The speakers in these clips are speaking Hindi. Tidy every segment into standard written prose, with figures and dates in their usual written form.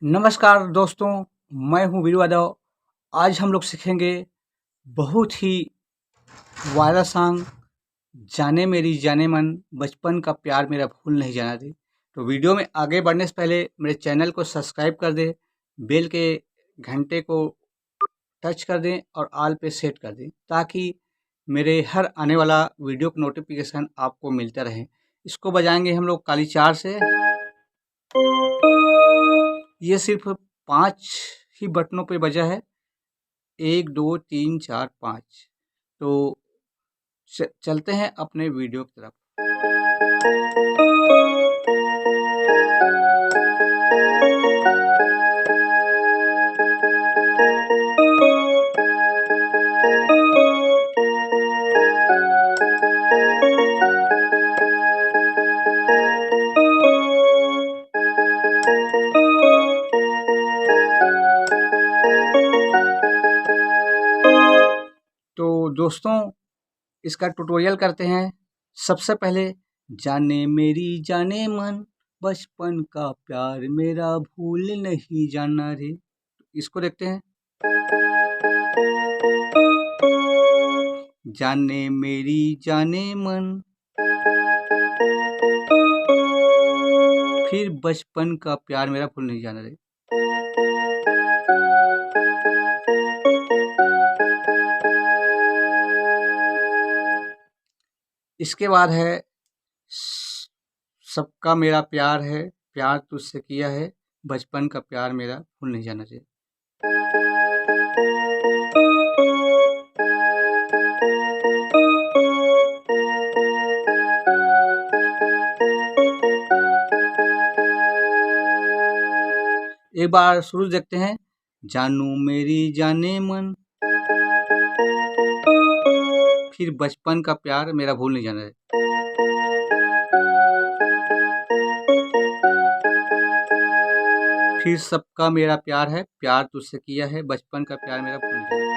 नमस्कार दोस्तों, मैं हूँ वीरू यादव। आज हम लोग सीखेंगे बहुत ही वायरल सॉन्ग जाने मेरी जाने मन बचपन का प्यार मेरा भूल नहीं जाना दे। तो वीडियो में आगे बढ़ने से पहले मेरे चैनल को सब्सक्राइब कर दें, बेल के घंटे को टच कर दें और ऑल पे सेट कर दें ताकि मेरे हर आने वाला वीडियो का नोटिफिकेशन आपको मिलता रहे। इसको बजाएंगे हम लोग काली चार से। ये सिर्फ 5 ही बटनों पे बजा है, 1 2 3 4 5। तो चलते हैं अपने वीडियो की तरफ। तो दोस्तों, इसका ट्यूटोरियल करते हैं। सबसे पहले जाने मेरी जाने मन बचपन का प्यार मेरा भूल नहीं जाना रे, इसको देखते हैं। जाने मेरी जाने मन, फिर बचपन का प्यार मेरा भूल नहीं जाना रे। इसके बाद है सबका मेरा प्यार है, प्यार तुझसे किया है, बचपन का प्यार मेरा भूल नहीं जाना चाहिए। एक बार शुरू देखते हैं। जानू मेरी जाने मन, फिर बचपन का प्यार मेरा भूल नहीं जाना है। फिर सबका मेरा प्यार है, प्यार तुझसे किया है, बचपन का प्यार मेरा भूल नहीं जाना है।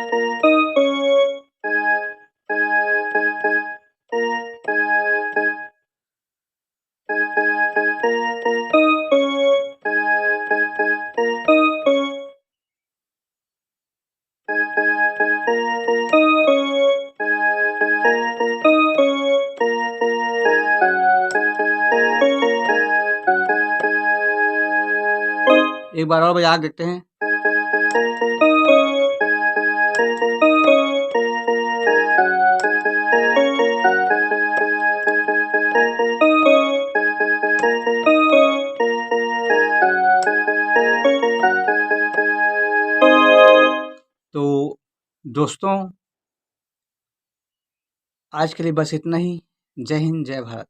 एक बार और बजा के देखते हैं। तो दोस्तों, आज के लिए बस इतना ही। जय हिंद, जय भारत।